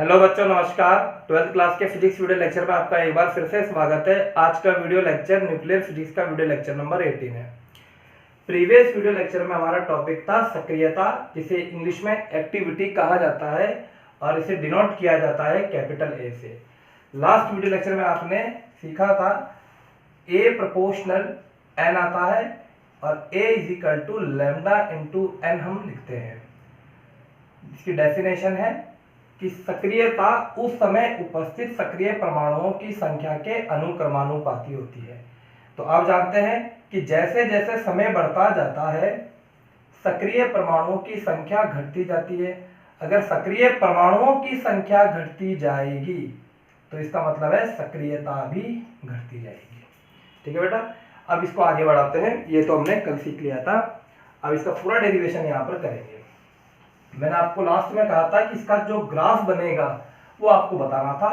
Hello बच्चों, नमस्कार। 12th class के फिजिक्स वीडियो लेक्चर में आपका एक बार फिर से स्वागत है। आज का वीडियो लेक्चर न्यूक्लियर फिजिक्स का वीडियो लेक्चर नंबर 18 है। प्रीवियस वीडियो लेक्चर में हमारा टॉपिक था सक्रियता, जिसे इंग्लिश में एक्टिविटी कहा जाता है और इसे डिनोट किया जाता है कैपिटल ए से। लास्ट वीडियो लेक्चर में आपने सीखा था ए प्रोपोर्शनल एन आता है और A is equal to lambda into N हम लिखते हैं। इसकी डेफिनेशन है कि सक्रियता उस समय उपस्थित सक्रिय परमाणुओं की संख्या के अनुक्रमानुपाती होती है। तो आप जानते हैं कि जैसे जैसे समय बढ़ता जाता है सक्रिय परमाणुओं की संख्या घटती जाती है। अगर सक्रिय परमाणुओं की संख्या घटती जाएगी तो इसका मतलब है सक्रियता भी घटती जाएगी। ठीक है बेटा, अब इसको आगे बढ़ाते हैं। ये तो हमने कल सीख लिया था, अब इसका पूरा डेरिवेशन यहाँ पर करेंगे। मैंने आपको लास्ट में कहा था कि इसका जो ग्राफ बनेगा वो आपको बताना था।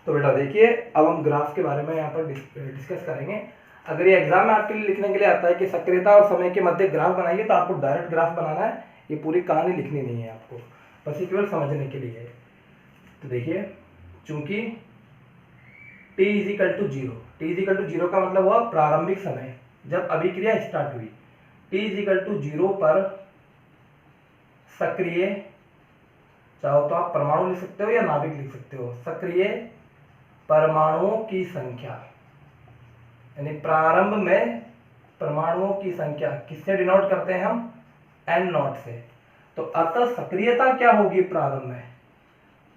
तो बेटा देखिए, अब हम ग्राफ के बारे में यहाँ पर डिस्कस करेंगे। अगर ये एग्जाम में आपके लिए लिखने के लिए आता है कि सक्रियता और समय के मध्य ग्राफ बनाइए, तो आपको डायरेक्ट ग्राफ बनाना है, ये पूरी कहानी लिखनी नहीं है आपको, बस ये केवल समझने के लिए है। तो देखिए, चूंकि t is equal to zero का मतलब हुआ प्रारंभिक समय जब अभिक्रिया स्टार्ट हुई। t इज इक्वल टू 0 पर सक्रिय, चाहो तो आप परमाणु लिख सकते हो या नाभिक लिख सकते हो, सक्रिय परमाणुओं की संख्या, यानी प्रारंभ में परमाणुओं की संख्या किससे डिनोट करते हैं हम? एन नॉट से। तो अतः सक्रियता क्या होगी प्रारंभ में?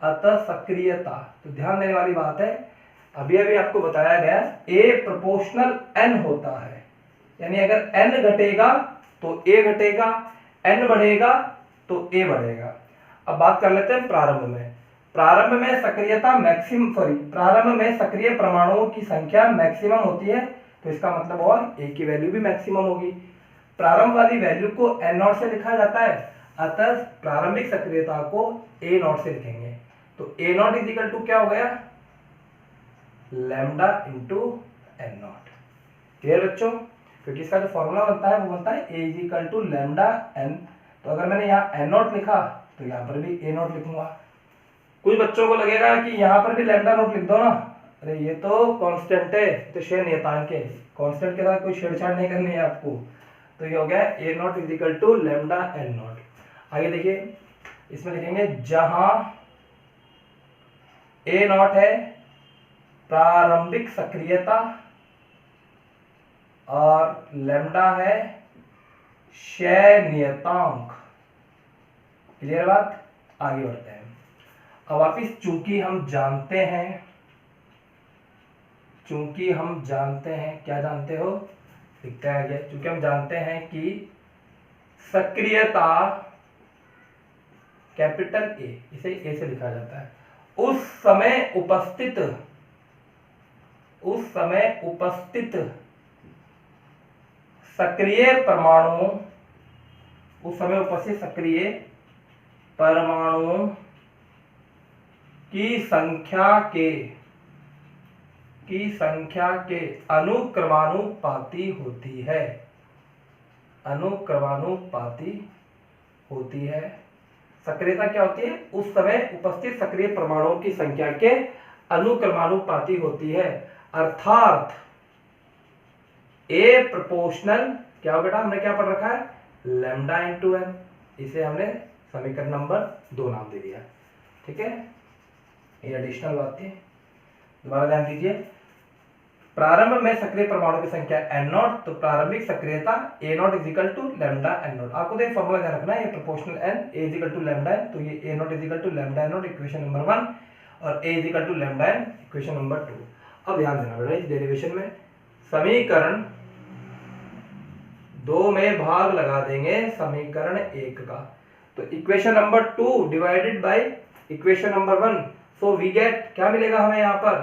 अतः सक्रियता, तो ध्यान देने वाली बात है, अभी अभी आपको बताया गया ए प्रोपोर्शनल एन होता है, यानी अगर एन घटेगा तो ए घटेगा, एन बढ़ेगा तो ए बढ़ेगा। अब बात कर लेते हैं प्रारंभ में। प्रारंभ में सक्रियता मैक्सिमम, प्रारंभ में सक्रिय परमाणुओं की संख्या मैक्सिमम होती है, तो इसका मतलब हुआ ए की वैल्यू भी मैक्सिमम होगी। प्रारंभ वाली वैल्यू को एन नॉट से लिखा जाता है, अतः प्रारंभिक सक्रियता को ए नॉट से लिखेंगे। तो A not is equal to क्या हो गया? Lambda into N nought. Clear बच्चों? क्योंकि इसका जो फॉर्मूला बनता है वो बनता है A is equal to lambda N. तो अगर मैंने यहाँ एन नॉट लिखा तो यहाँ पर भी ए नॉट लिखूंगा। कुछ बच्चों को लगेगा कि यहाँ पर भी लैम्डा नॉट लिख दो ना, अरे ये तो कांस्टेंट है, तो शेर नियतांक है, कांस्टेंट के साथ कोई छेड़छाड़ नहीं करनी है आपको। तो ये हो गया A not is equal to lambda N naught. आगे देखिए, इसमें लिखेंगे जहां ए नॉट है प्रारंभिक सक्रियता और लैम्डा है क्षय नियतांक। क्लियर बात? आगे बढ़ते हैं। अब वापिस, चूंकि हम जानते हैं, क्या जानते हो? लिखते हैं आगे। चूंकि हम जानते हैं कि सक्रियता कैपिटल ए, इसे ए से लिखा जाता है, उस समय उपस्थित सक्रिय परमाणुओं की संख्या के अनुक्रमानुपाती होती है। सक्रियता क्या होती है? उस समय उपस्थित सक्रिय परमाणुओं की संख्या के अनुक्रमानुपाती होती है। अर्थात ए प्रोपोर्शनल क्या हो बेटा? हमने क्या पढ़ रखा है? Lambda into N. इसे हमने समीकरण नंबर 2 नाम दे दिया। ठीक है, ये एडिशनल बात थी, दोबारा ध्यान दीजिए। प्रारंभ में सक्रिय परमाणु की संख्या एन नॉट, तो प्रारंभिक सक्रियता A not is equal to lambda N naught. आपको तो एक फॉर्मूला ध्यान रखना है, ये proportional N, A is equal to lambda N, तो ये A not is equal to lambda N naught equation number 1 और A is equal to lambda N equation number 2। अब ध्यान देना बेटा, इस डेरिवेशन में समीकरण 2 में भाग लगा देंगे समीकरण 1 का, तो equation number 2 divided by equation number 1, so we get, क्या मिलेगा हमें यहाँ पर?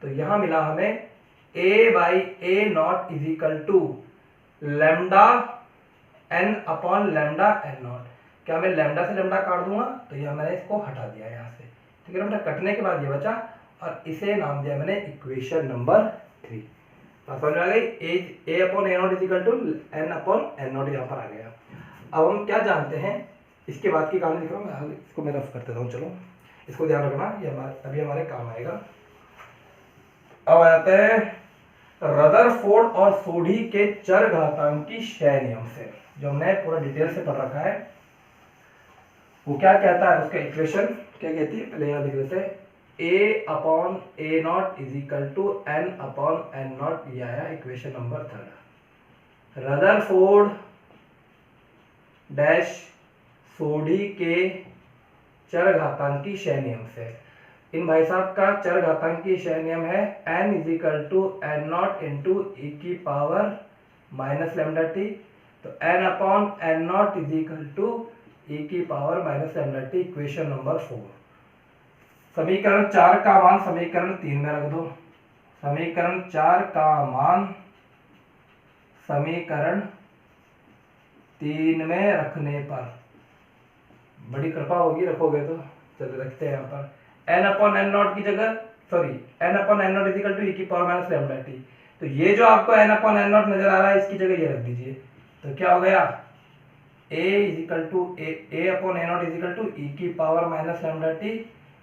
तो यहाँ मिला हमें a by A not is equal to lambda N upon lambda N nought. क्या मैं लैम्डा से लैम्डा काट दूंगा? तो यह मैंने इसको हटा दिया यहाँ से। ठीक है बेटा, कटने के बाद ये बचा और इसे नाम दिया मैंने इक्वेशन नंबर 3। समझ में आ गई? A upon A not is equal to N upon N naught यहाँ पर आ गया। अब हम क्या जानते हैं, इसके बाद की कहानी लिख रहा हूँ मैं, इसको मैं रफ कर देता हूँ। चलो, इसको ध्यान रखना, ये अभी हमारे काम आएगा। अब आते हैं रदरफोर्ड और सोडी के चरघातांकी क्षय नियम से, जो हमने पूरा डिटेल से पढ़ रखा है। वो क्या कहता है, उसका इक्वेशन क्या कहती है, पहले यहाँ लिख लेते हैं, a upon a not is equal to n upon n nought, ये आया equation number 3। Rutherford dash Soddy के चरघातांकी क्षय नियम से, इन भाई साहब का चरघातांकी क्षय नियम है n is equal to n naught into E की पावर माइनस लैम्डा टी। तो n upon n naught is equal to E की power minus lambda T, equation number 4। समीकरण 4 का मान समीकरण 3 में रख दो। समीकरण 4 का मान समीकरण 3 में रखने पर, बड़ी कृपा होगी रखोगे तो, चलो रखते हैं यहाँ पर n अपॉन n नॉट की जगह, sorry n upon n naught is equal to E की पावर माइनस लैम्डा टी। तो ये जो आपको n अपॉन n नॉट नजर आ रहा है, इसकी जगह ये रख दीजिए। तो क्या हो गया, a is equal to a upon a not is equal to E की पावर माइनस लैम्डा टी,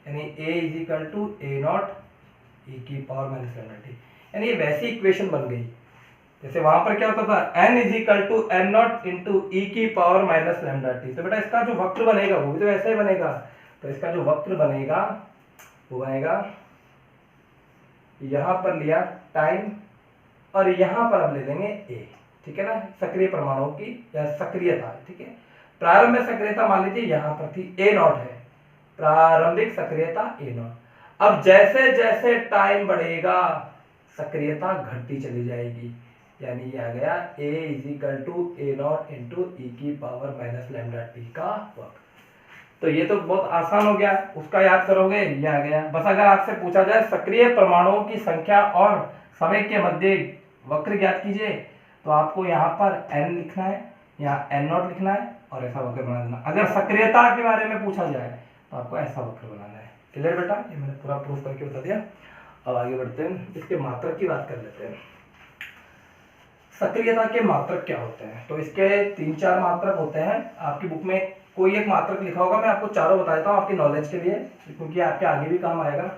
यानी a is equal to a naught E की पावर माइनस लैम्डा टी। यानी ये वैसी इक्वेशन बन गई जैसे वहां पर क्या होता था, n is equal to n naught into E की पावर माइनस लैम्डा टी। तो बेटा इसका जो वक्र बनेगा वो भी तो ऐसा ही बनेगा। तो इसका जो वक्र बनेगा वो बनेगा, यहां पर लिया टाइम और यहां पर अब ले लेंगे a, ठीक है ना, सक्रिय परमाणुओं की या सक्रियता, ठीक है। प्रारंभ में सक्रियता मान लीजिए यहां पर थी a नॉट है, प्रारंभिक सक्रियता a नॉट। अब जैसे जैसे टाइम बढ़ेगा सक्रियता घटती चली जाएगी, यानी ये आ गया a is equal to a naught into E की पावर माइनस लैम्डा टी का वक्र। तो ये तो बहुत आसान हो गया, उसका याद करोगे, ये आ गया। बस अगर आपसे पूछा जाए सक्रिय परमाणुओं की संख्या और समय के मध्य वक्र ज्ञात कीजिए, तो आपको यहाँ पर n लिखना है, यहाँ n नॉट लिखना है और ऐसा वक्र बना देना। अगर सक्रियता के बारे में पूछा जाए तो आपको ऐसा वक्र बनाना है। क्लियर बेटा, ये मैंने पूरा प्रूफ करके बता दिया। अब आगे बढ़ते हैं, इसके मात्रक की बात कर लेते हैं। सक्रियता के मात्रक क्या होते हैं, तो इसके 3-4 मात्रक होते हैं। आपकी बुक में कोई एक मात्रक लिखा होगा, मैं आपको चारों बता देता हूँ आपकी नॉलेज के लिए, क्योंकि आपके आगे भी काम आएगा,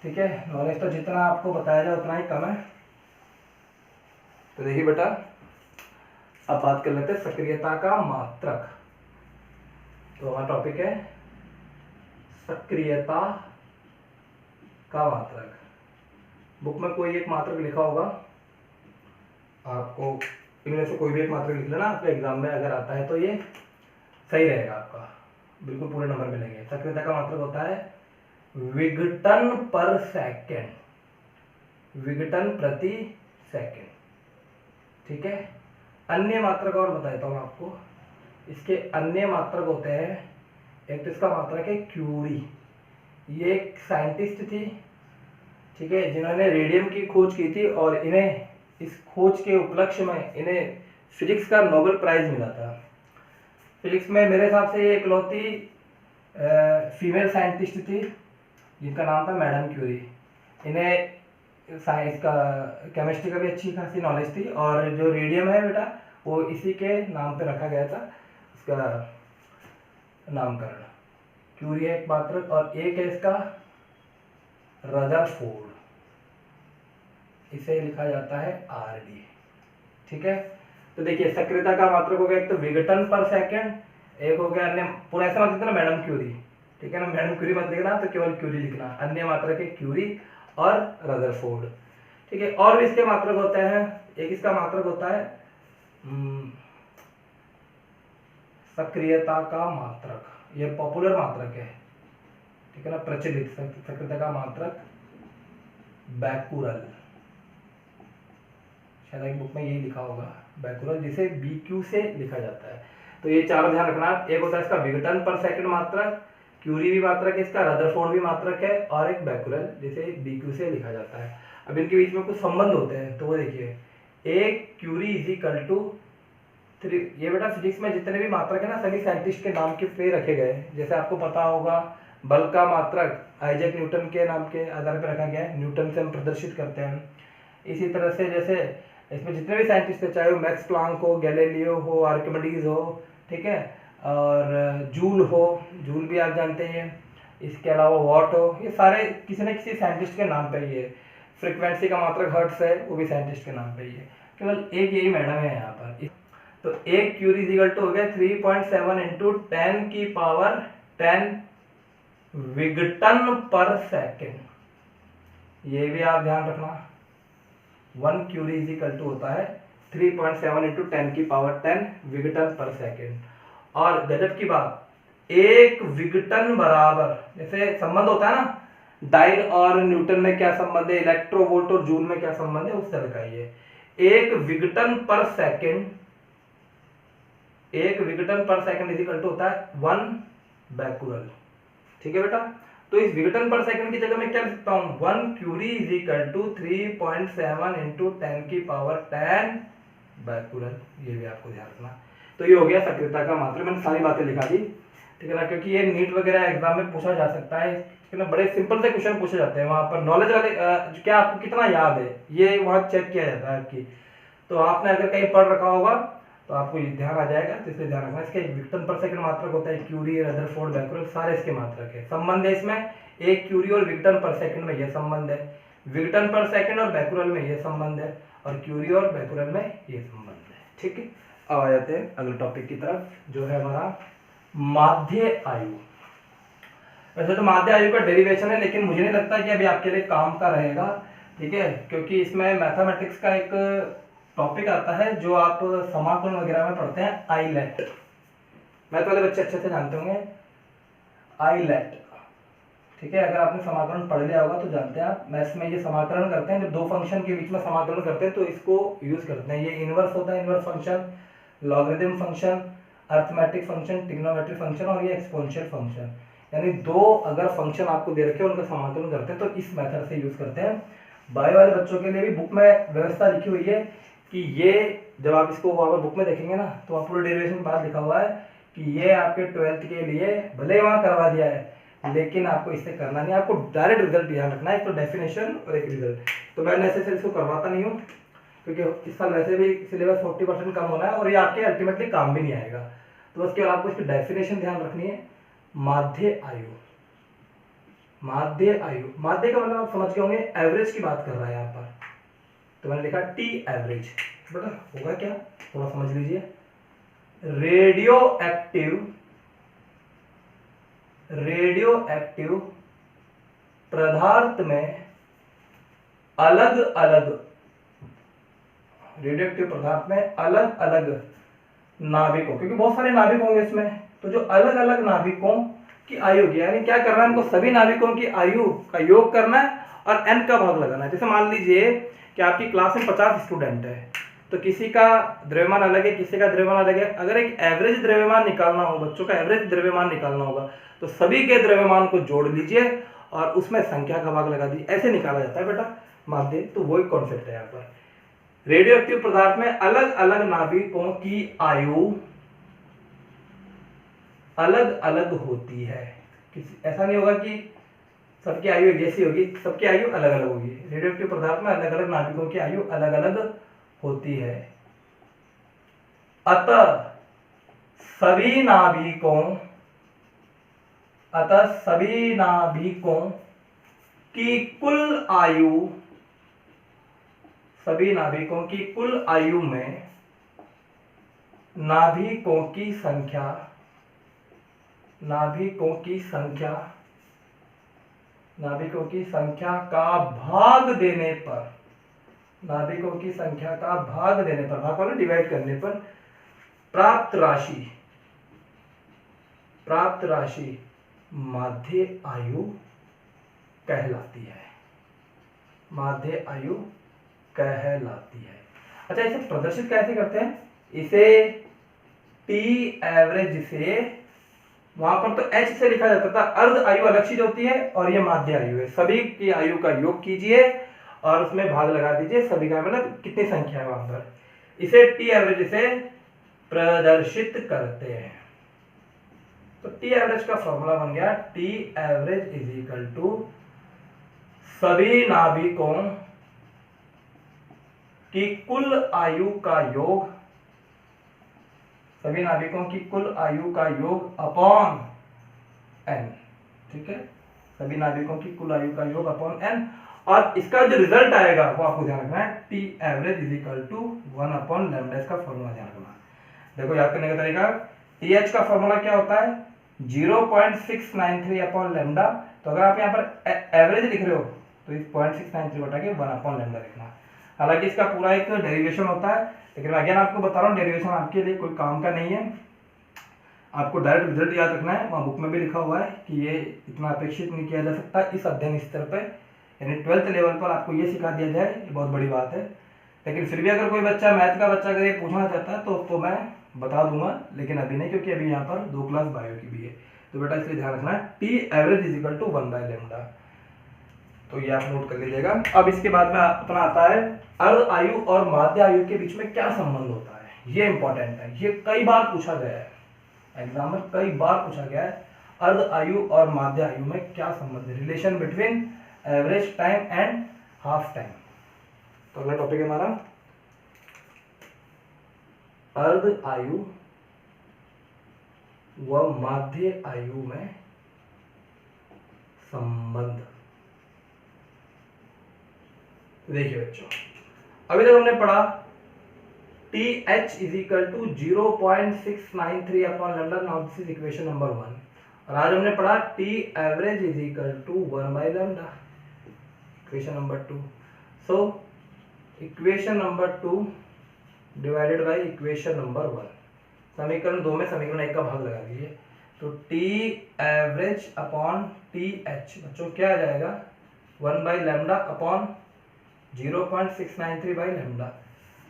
ठीक है। नॉलेज तो जितना आपको बताया जाए उतना ही कम है। तो देखिए बेटा, अब बात कर लेते हैं सक्रियता का मात्रक। तो हमारा टॉपिक है सक्रियता का मात्रक। बुक में कोई एक मात्रक लिखा होगा, आपको इनमें से कोई भी एक मात्रक लिख लेना, आपके एग्जाम में अगर आता है तो ये सही रहेगा, आपका बिल्कुल पूरे नंबर मिलेंगे। सक्रियता का मात्रक होता है विघटन पर सेकेंड, विघटन प्रति सेकेंड, ठीक है। अन्य मात्रक और बताता हूँ आपको, इसके अन्य मात्रक होते हैं, एक तो इसका मात्रक है क्यूरी। ये एक साइंटिस्ट थी, ठीक है, जिन्होंने रेडियम की खोज की थी और इन्हें इस खोज के उपलक्ष्य में इन्हें फिजिक्स का नोबेल प्राइज मिला था। फिजिक्स में मेरे हिसाब से ये इकलौती फीमेल साइंटिस्ट थी जिनका नाम था मैडम क्यूरी। इन्हें साइंस का, केमिस्ट्री का भी अच्छी खासी नॉलेज थी, और जो रेडियम है बेटा वो इसी के नाम पे रखा गया था, उसका नामकरण। क्यूरी है एक मात्रक, और एक है इसका रदरफोर्ड, इसे लिखा जाता है RD, ठीक है। तो देखिए सक्रियता का मात्रक हो गया एक तो विघटन पर सेकंड, एक हो गया अन्य, पूरा ऐसा मत लिखना मैडम क्यूरी, ठीक है ना, मैडम क्यूरी मत लिखना, तो केवल क्यूरी लिखना। अन्य मात्रक है क्यूरी और रदरफोर्ड, ठीक है। और भी इसके मात्रक होते हैं, एक इसका मात्रक होता है सक्रियता का मात्रक, ये पॉपुलर मात्रक है, ठीक है ना, प्रचलित सक्रियता का मात्रक बैकुरल, शायद एक बुक में यही लिखा होगा बैकुरल, जिसे BQ से लिखा जाता है। तो ये चारों ध्यान रखना। एक होता है इसका विघटन पर सेकंड मात्रक, क्यूरी भी मात्रक है इसका, रदरफोर्ड भी मात्रक है, और एक बैकुरल जिसे BQ से लिखा जाता है। अब इनके बीच में कुछ संबंध होते हैं, तो वो देखिए, एक क्यूरी इज इक्वल टू 3, ये बेटा फिजिक्स में जितने भी मात्रक है ना सभी साइंटिस्ट के नाम के पे रखे गए। जैसे आपको पता होगा बल का मात्रक आइजैक न्यूटन के नाम के आधार पर रखा गया है, न्यूटन से हम प्रदर्शित करते हैं। इसी तरह से जैसे इसमें जितने भी साइंटिस्ट है, चाहे वो मैक्स प्लांक हो, गैलीलियो हो, आर्किमिडीज हो, ठीक है, और जूल हो, जूल भी आप जानते हैं, इसके अलावा वॉट हो, ये सारे किसी न किसी साइंटिस्ट के नाम पे ही है। फ्रीक्वेंसी का मात्रक हर्ट्स है, वो भी साइंटिस्ट के नाम पे ही है। केवल एक यही मैडम है यहाँ पर। तो एक क्यूरी इक्वल टू हो गया 3.7 इंटू 10 की पावर 10 विघटन पर सेकेंड। ये भी आप ध्यान रखना, 1 क्यूरी इक्वल टू होता है 3.7 इंटू 10 की पावर 10 विघटन पर सेकेंड। और गजब की बात, एक विघटन बराबर, जैसे संबंध होता है ना डाइन और न्यूटन में क्या संबंध है, इलेक्ट्रोवोल्ट और जूल में क्या संबंध है, उस तरह का ये एक विघटन पर सेकेंड, एक विघटन पर सेकेंड इज इक्वल टू होता है 1 बैकुरल। ठीक है बेटा, तो इस विघटन पर सेकंड की जगह मैं क्या लिख सकता हूं, 1 curie is equal to 3.7 into 10 की पावर 10 बैकुरल। ये भी आपको ध्यान रखना। तो ये हो गया सक्रियता का मात्रक, मैंने सारी बातें लिखा दी, ठीक है ना, क्योंकि ये नीट वगैरह एग्जाम में पूछा जा सकता है, ना बड़े सिंपल से क्वेश्चन पूछे जाते हैं वहां पर। नॉलेज वाले क्या आपको कितना याद है ये वहां चेक किया जाता है आपकी। तो आपने अगर कहीं पढ़ रखा होगा तो आपको ये ध्यान आ जाएगा, तो इसलिए ध्यान रखना। इसके विघटन पर सेकंड मात्रक होता है क्यूरी, रदरफोर्ड, बैकुरल, सारे इसके मात्रक है। संबंध है इसमें एक क्यूरी और विघटन पर सेकंड में ये संबंध है, विघटन पर सेकंड और बैकुरल में ये संबंध है, और क्यूरी और बैकुरल में ये संबंध है। ठीक है, अब आ जाते हैं अगले टॉपिक की तरफ, जो है हमारा माध्य आयु। वैसे तो माध्य आयु का डेरिवेशन है, लेकिन मुझे नहीं लगता कि अभी आपके लिए काम का रहेगा, ठीक है, क्योंकि इसमें मैथमेटिक्स का एक टॉपिक आता है जो आप समाकलन वगैरह में पढ़ते हैं, आईलेट। मैथ वाले बच्चे अच्छे से जानते होंगे आईलेट, ठीक है। अगर आपने समाकलन पढ़ लिया होगा तो जानते हैं आप, मैथ्स में ये समाकलन करते हैं, जब दो फंक्शन के बीच में समाकलन करते हैं तो इसको यूज करते हैं। ये इनवर्स होता है, inverse function, logarithm function, arithmetic function, trigonometric function, और ये एक्सपोनेंशियल फंक्शन। यानी दो अगर फंक्शन आपको दे रखे हैं उनका समाकलन करते हैं तो इस मेथड से यूज करते हैं। बायो वाले बच्चों के लिए भी बुक में व्यवस्था लिखी हुई है कि ये जब आप इसको वहां पर बुक में देखेंगे ना तो आप पूरे डेरिवेशन के बाद लिखा हुआ है कि ये आपके 12th के लिए भले वहां करवा दिया है लेकिन आपको इससे करना नहीं, आपको डायरेक्ट रिजल्ट ध्यान रखना है, एक तो डेफिनेशन और एक रिजल्ट। तो मैं नेसेसरी इसको करवाता नहीं हूँ क्योंकि इस साल वैसे भी सिलेबस 40% कम होना है और ये आपके अल्टीमेटली काम भी नहीं आएगा। तो बस केवल आपको इसकी डेफिनेशन ध्यान रखनी है। माध्य आयु, माध्य आयु, माध्य का मतलब आप समझ गए होंगे एवरेज की बात कर रहा है यहाँ पर, तो मैंने लिखा टी एवरेज। बेटा होगा क्या, थोड़ा समझ लीजिए। रेडियो एक्टिव पदार्थ में अलग अलग, रेडियो एक्टिव पदार्थ में अलग अलग नाभिकों, क्योंकि बहुत सारे नाभिक होंगे इसमें, तो जो अलग अलग नाभिकों की आयु की, यानी क्या करना है इनको सभी नाभिकों की आयु का योग करना है और n का भाग लगाना है। जैसे मान लीजिए कि आपकी क्लास में 50 स्टूडेंट है, तो किसी का द्रव्यमान अलग है, किसी का द्रव्यमान अलग है। अगर एक एवरेज द्रव्यमान निकालना हो, बच्चों का एवरेज द्रव्यमान निकालना होगा, तो सभी के द्रव्यमान को जोड़ लीजिए और उसमें संख्या का भाग लगा दीजिए, ऐसे निकाला जाता है बेटा माध्य। तो वही कॉन्सेप्ट है यहाँ पर। रेडियो एक्टिव पदार्थ में अलग अलग नाभिकों की आयु अलग अलग होती है। ऐसा नहीं होगा कि सबकी आयु एक जैसी होगी, सबकी आयु अलग अलग होगी। रेडियो एक्टिव पदार्थ में अलग अलग नाभिकों की आयु अलग अलग होती है। अतः सभी नाभिकों की कुल आयु, सभी नाभिकों की कुल आयु में नाभिकों की संख्या का भाग देने पर, नाभिकों की संख्या का भाग देने पर, भाग वाला डिवाइड करने पर प्राप्त राशि माध्य आयु कहलाती है। माध्य आयु कहलाती है। अच्छा, इसे प्रदर्शित कैसे करते हैं? इसे टी एवरेज से, वहां पर तो एच से लिखा जाता था, अर्ध आयु अलग चीज होती है और ये माध्य आयु है। सभी की आयु का योग कीजिए और उसमें भाग लगा दीजिए, सभी का मतलब कितनी संख्या है वहां पर। इसे टी एवरेज से प्रदर्शित करते हैं। तो टी एवरेज का फॉर्मूला बन गया T average is equal to सभी नाभिकों की कुल आयु का योग, सभी नाभिकों की कुल आयु का योग अपॉन n। ठीक है, सभी नाभिकों की कुल आयु का योग अपॉन n, और इसका जो रिजल्ट आएगा वो आपको ध्यान रखना है, T average is equal to 1 upon lambda, इसका फॉर्मूला ध्यान रखना। देखो याद करने का तरीका, टी एच का फॉर्मूला क्या होता है 0.693 अपॉन लैम्डा, तो अगर आप यहाँ पर एवरेज लिख रहे हो तो इस 0.693 बटा के 1 अपॉन लैम्डा लिखना। हालांकि इसका पूरा एक डेरिवेशन होता है, लेकिन अगेन आपको बता रहा हूँ डेरिवेशन आपके लिए कोई काम का नहीं है, आपको डायरेक्ट रिजल्ट याद रखना है। वहाँ बुक में भी लिखा हुआ है कि ये इतना अपेक्षित नहीं किया जा सकता इस अध्ययन स्तर पर, यानी 12th लेवल पर आपको ये सिखा दिया जाए, ये बहुत बड़ी बात है। लेकिन फिर भी अगर कोई बच्चा मैथ का बच्चा अगर ये पूछना चाहता है तो उसको मैं बता दूंगा, लेकिन अभी नहीं, क्योंकि अभी यहाँ पर 2 क्लास बायो की भी है। तो बेटा इसलिए ध्यान रखना है T average is equal to 1 by lambda, तो ये आप नोट कर लीजिएगा। अब इसके बाद में अपना आता है अर्ध आयु और माध्य आयु के बीच में क्या संबंध होता है, ये इंपॉर्टेंट है, ये कई बार पूछा गया है एग्जाम में, कई बार पूछा गया है अर्ध आयु और माध्य आयु में क्या संबंध है, relation between average time and half time. तो अगला टॉपिक है हमारा अर्ध आयु व माध्य आयु में संबंध। देखिए बच्चों, अभी तक हमने पढ़ा T H is equal to 0.693 upon lambda, now this is equation number 1, और आज हमने पढ़ा T average is equal to 1 by lambda, equation number 2। So equation number 2 divided by equation number 1, समीकरण 2 में समीकरण 1 का भाग लगा दीजिए, तो T average upon T H बच्चों क्या आ जाएगा 1 by lambda upon 0.693 by lambda.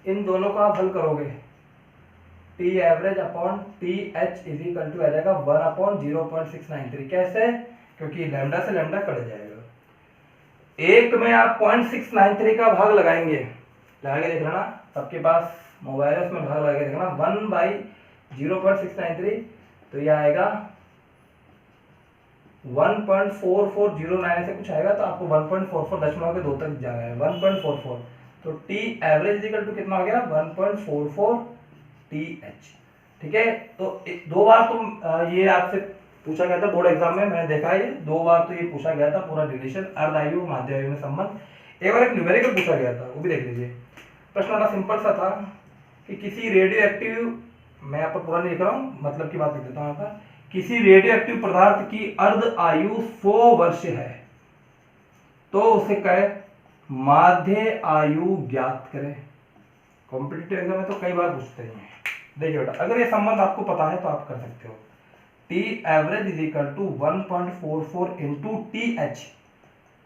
इन दोनों को आप हल करोगे, T average upon T H is equal to आ जाएगा 1 अपॉन 0.693। कैसे? क्योंकि लैम्डा से लैम्डा कट जाएगा, एक में आप 0.693 का भाग लगाएंगे, लगा के देख लेना, सबके पास मोबाइल है उसमें भाग लगा के देखना, 1 बाई 0.693, तो ये आएगा 1.4409 से कुछ आएगा, तो आपको 1.44 दशमलव के 2 तक जाना है, 1.44, तो टी एवरेज इक्वल टू कितना हो गया 1.44 टी एच। ठीक है, तो 2 बार तो ये आपसे पूछा गया था बोर्ड एग्जाम में, मैंने देखा है 2 बार तो ये पूछा गया था पूरा रिलेशन अर्ध आयु माध्य आयु में संबंध। एक बार एक न्यूमेरिकल पूछा गया था, वो भी देख लीजिए। प्रश्न बड़ा सिंपल सा था कि किसी रेडियो एक्टिव, मैं यहाँ पर पूरा नहीं लिख रहा हूँ, मतलब की बात लिख देता हूँ यहाँ पर, किसी रेडियो एक्टिव पदार्थ की अर्ध आयु 100 वर्ष है तो उसे कहे माध्य आयु ज्ञात करें। कॉम्पिटिटिव एग्जाम में तो कई बार पूछते हैं। देखिए बेटा, अगर ये संबंध आपको पता है तो आप कर सकते हो, T average is equal to 1.44 into T H,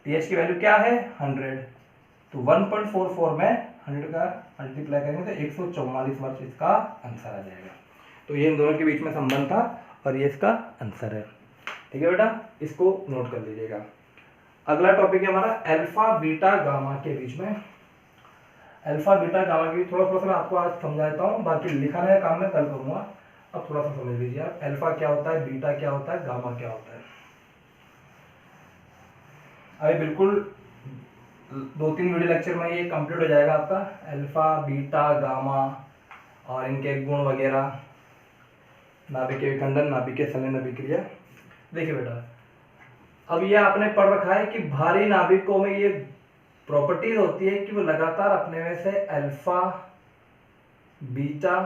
T H की वैल्यू क्या है 100, तो 1.44 में 100 का मल्टीप्लाई करेंगे तो 144 वर्ष इसका आंसर आ जाएगा। तो ये इन दोनों के बीच में संबंध था और ये इसका आंसर है। ठीक है बेटा, इसको नोट कर लीजिएगा। अगला टॉपिक है हमारा अल्फा बीटा गामा के बीच में। अल्फा बीटा गामा के बीच थोड़ा सा मैं आपको आज समझाता हूँ, बाकी लिखा है काम में कल करूँगा। अब थोड़ा सा समझ लीजिए आप, अल्फा क्या होता है, बीटा क्या होता है, गामा क्या होता है। अभी बिल्कुल 2-3 वीडियो लेक्चर में ये कंप्लीट हो जाएगा आपका, अल्फा बीटा गामा और इनके गुण वगैरह, नाभिकीय विखंडन, नाभिकीय संलयन अभिक्रिया। देखिए बेटा, अब ये आपने पढ़ रखा है कि भारी नाभिकों में ये प्रॉपर्टीज होती है कि वो लगातार अपने में से अल्फा बीटा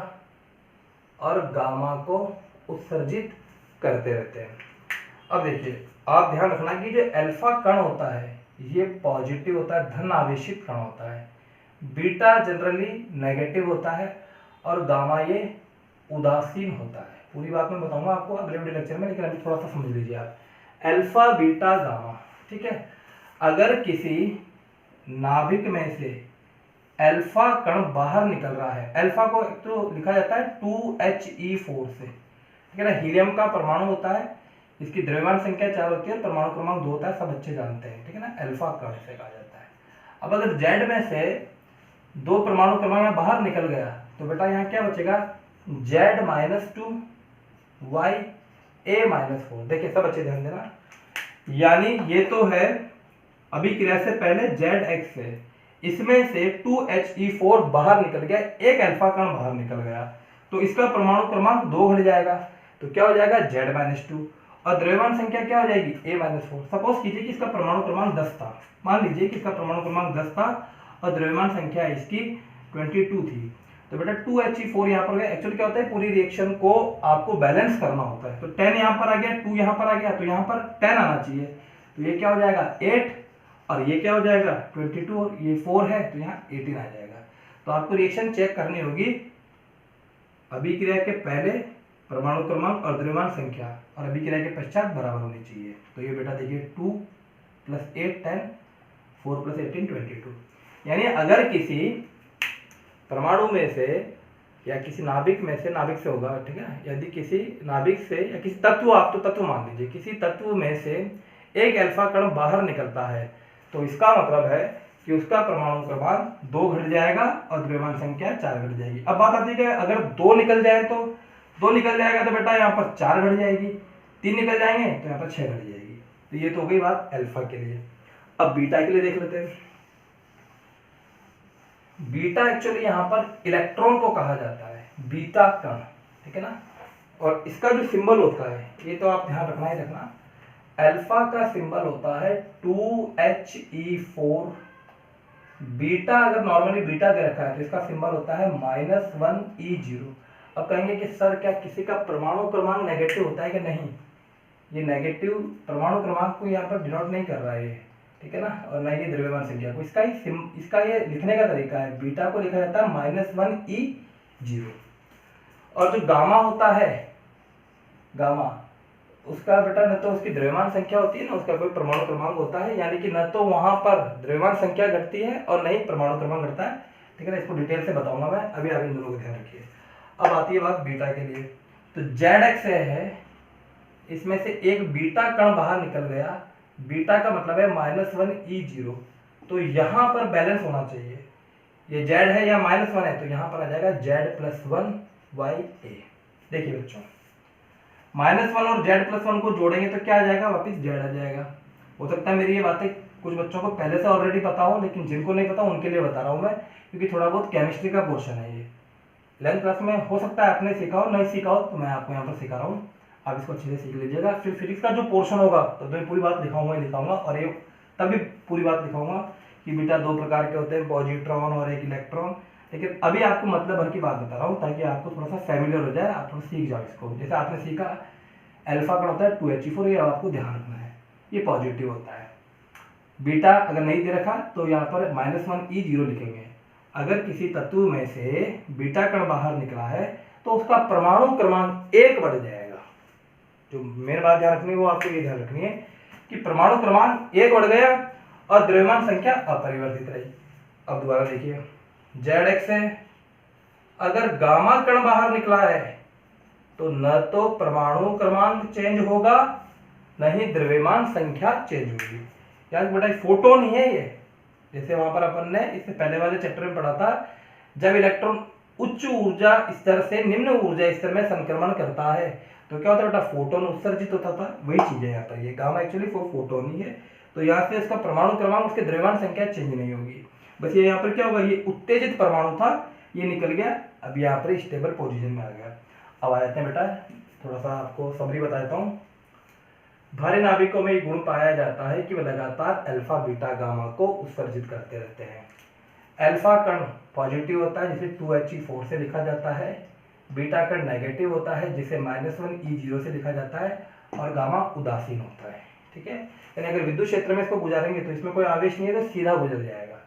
और गामा को उत्सर्जित करते रहते हैं। अब देखिए, आप ध्यान रखना कि जो अल्फा कण होता है ये पॉजिटिव होता है, धन आवेशित कण होता है, बीटा जनरली नेगेटिव होता है और गामा ये उदासीन होता है। पूरी बात मैं बताऊंगा आपको अगले वीडियो लेक्चर में, लेकिन अभी थोड़ा सा समझ लीजिए आप, अल्फा बीटा गामा। ठीक है, अगर किसी नाभिक में से अल्फा कण बाहर निकल रहा है, अल्फा को तो लिखा जाता है 2He4 से, ठीक है ना, हीलियम का परमाणु होता है, इसकी द्रव्यमान संख्या 4 होती है, परमाणु क्रमांक 2 होता है, सब बच्चे जानते हैं, ठीक है ना, अल्फा कण से कहा जाता है। अब अगर जेड में से 2 परमाणु क्रमांक यहाँ बाहर निकल गया तो बेटा यहाँ क्या बचेगा Z-2 Ya-4। देखिए सब अच्छे ध्यान देना, यानी ये तो है अभिक्रिया से पहले ZX है, इसमें से 2He4 बाहर निकल गया, एक अल्फा कण बाहर निकल गया, तो इसका परमाणु क्रमांक 2 घट जाएगा, तो क्या हो जाएगा Z-2, और द्रव्यमान संख्या क्या हो जाएगी a-4। सपोज कीजिए कि इसका परमाणु क्रमांक 10 था, मान लीजिए कि इसका परमाणु क्रमांक 10 था और द्रव्यमान संख्या इसकी 22 थी, तो बेटा 2He4 यहाँ पर गया। एक्चुअली क्या होता है, पूरी रिएक्शन को आपको बैलेंस करना होता है, तो 10 यहाँ पर आ गया, 2 यहाँ पर आ गया, तो यहाँ पर 10 आना चाहिए, तो ये क्या हो जाएगा 8 और ये क्या हो जाएगा 22 और ये 4 है तो यहाँ 18 आ जाएगा। तो आपको रिएक्शन चेक करनी होगी अभिक्रिया के पहले परमाणु क्रमांक और द्रव्यमान संख्या और अभिक्रिया के पश्चात बराबर होनी चाहिए। तो ये बेटा देखिए 2 + 8 10, 4 + 18 22। यानी अगर किसी परमाणु में से या किसी नाभिक में से, नाभिक से होगा ठीक है, यदि किसी नाभिक से या किसी तत्व, आप तो तत्व मान लीजिए, किसी तत्व में से एक अल्फा कण बाहर निकलता है तो इसका मतलब है कि उसका परमाणु क्रमांक 2 घट जाएगा और द्रव्यमान संख्या 4 घट जाएगी। अब बात आती है कि अगर 2 निकल जाए तो 2 निकल जाएगा तो बेटा यहाँ पर 4 घट जाएगी, 3 निकल जाएंगे तो यहाँ पर 6 घट जाएगी। तो ये तो हो गई बात अल्फा के लिए। अब बीटा के लिए देख लेते हैं। बीटा एक्चुअली यहाँ पर इलेक्ट्रॉन को कहा जाता है, बीटा कण, ठीक है ना। और इसका जो सिंबल होता है ये तो आप ध्यान रखना ही रखना, अल्फा का सिंबल होता है 2He4। बीटा अगर नॉर्मली बीटा दे रखा है तो इसका सिंबल होता है -1E0। अब कहेंगे कि सर क्या किसी का परमाणु क्रमांक नेगेटिव होता है कि नहीं, ये नेगेटिव परमाणु क्रमांक को यहाँ पर डिनोट नहीं कर रहा है, ठीक है ना, और ना ये द्रव्यमान संख्या को। इसका ये लिखने का तरीका है, बीटा को लिखा जाता है -1E0। और जो गामा होता है, गामा उसका बेटा न तो उसकी द्रव्यमान संख्या होती है ना उसका कोई परमाणु क्रमांक होता है, यानी कि न तो वहां पर द्रव्यमान संख्या घटती है और न ही परमाणु क्रमांक घटता है, ठीक है ना। इसको डिटेल से बताऊंगा मैं, अभी आप इन दोनों को ध्यान रखिए। अब आती है बात बीटा के लिए। तो ZX है, इसमें से एक बीटा कण बाहर निकल गया, बीटा का मतलब है -1E0, तो यहां पर बैलेंस होना चाहिए। ये Z है या -1 है तो यहां पर आ जाएगा Z+1YA। देखिए बच्चों, -1 और Z+1 को जोड़ेंगे तो क्या आ जाएगा, वापिस Z आ जाएगा। हो सकता है मेरी ये बातें कुछ बच्चों को पहले से ऑलरेडी पता हो, लेकिन जिनको नहीं पता उनके लिए बता रहा हूँ मैं, क्योंकि थोड़ा बहुत केमिस्ट्री का पोर्शन है ये। 11th क्लास में हो सकता है आपने सीखा हो, नहीं सीखा हो तो मैं आपको यहाँ पर सिखा रहा हूँ, आप इसको अच्छे से सीख लीजिएगा। फिर फिजिक्स का जो पोर्शन होगा तब मैं पूरी बात लिखाऊंगा और ये तभी पूरी बात लिखाऊंगा कि बेटा 2 प्रकार के होते हैं, पॉजिट्रॉन और एक इलेक्ट्रॉन। लेकिन अभी आपको मतलब भर की बात बता रहा हूँ ताकि आपको थोड़ा सा फैमिलियर हो जाए, आप थोड़ा सीख जाओ इसको। जैसे आपने सीखा अल्फा कण होता है 2He4, ये आपको ध्यान रखना है, ये पॉजिटिव होता है। बीटा अगर नहीं दे रखा तो यहाँ पर -1E0 लिखेंगे। अगर किसी तत्व में से बीटा कण बाहर निकला है तो उसका परमाणु क्रमांक 1 बढ़ जाएगा। जो मेन बात ध्यान रखनी है वो आपको ये ध्यान रखनी है कि परमाणु क्रमांक 1 बढ़ गया और द्रव्यमान संख्या अपरिवर्तित रही। अब दोबारा देखिए, ZX है, अगर गामा कण बाहर निकला है तो न तो परमाणु क्रमांक चेंज होगा न ही द्रव्यमान संख्या चेंज होगी। यार बेटा फोटोन ही है ये, जैसे वहां पर अपन ने इससे पहले वाले चैप्टर में पढ़ा था, जब इलेक्ट्रॉन उच्च ऊर्जा स्तर से निम्न ऊर्जा स्तर में संक्रमण करता है तो क्या होता है बेटा, फोटोन उत्सर्जित होता था। वही चीज है यहाँ पर, ये गामा एक्चुअली फोटोन ही है। तो यहाँ से इसका परमाणु क्रमांक, उसके द्रव्यमान संख्या चेंज नहीं होगी, बस ये यहाँ पर क्या होगा, ये उत्तेजित परमाणु था, ये निकल गया, अब यहाँ पर स्टेबल पोजीशन में आ गया। अब आ जाते हैं बेटा, थोड़ा सा आपको समरी बता देता हूँ। भारी नाभिकों में ये गुण पाया जाता है कि वे लगातार अल्फा बीटा गामा को उत्सर्जित करते रहते हैं। अल्फा कण पॉजिटिव होता है जिसे 2He4 से लिखा जाता है, बीटा कण नेगेटिव होता है जिसे -1E0 से लिखा जाता है, और गामा उदासीन होता है, ठीक है। यानी अगर विद्युत क्षेत्र में इसको गुजारेंगे तो इसमें कोई आवेश नहीं है तो सीधा गुजर जाएगा।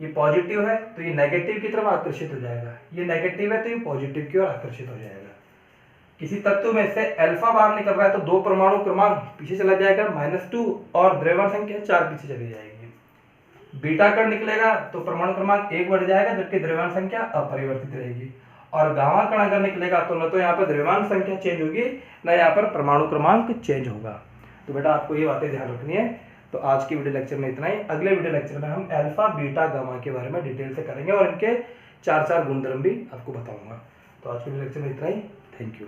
ये पॉजिटिव है तो ये नेगेटिव की तरफ आकर्षित हो जाएगा, ये नेगेटिव है तो ये पॉजिटिव की ओर आकर्षित हो जाएगा। किसी तत्व में से अल्फा बाहर निकल रहा है तो 2 परमाणु क्रमांक पीछे चला जाएगा -2 और द्रव्यमान संख्या 4 पीछे चली जाएगी। बीटा कण निकलेगा तो परमाणु क्रमांक 1 बढ़ जाएगा जबकि द्रव्यमान संख्या अपरिवर्तित रहेगी। और गामा कण अगर निकलेगा तो न तो यहाँ पर द्रव्यमान संख्या चेंज होगी न यहाँ पर परमाणु क्रमांक चेंज होगा। तो बेटा आपको ये बातें ध्यान रखनी है। तो आज की वीडियो लेक्चर में इतना ही। अगले वीडियो लेक्चर में हम अल्फा बीटा गामा के बारे में डिटेल से करेंगे और इनके 4 गुणधर्म भी आपको बताऊंगा। तो आज के वीडियो लेक्चर में इतना ही। Thank you.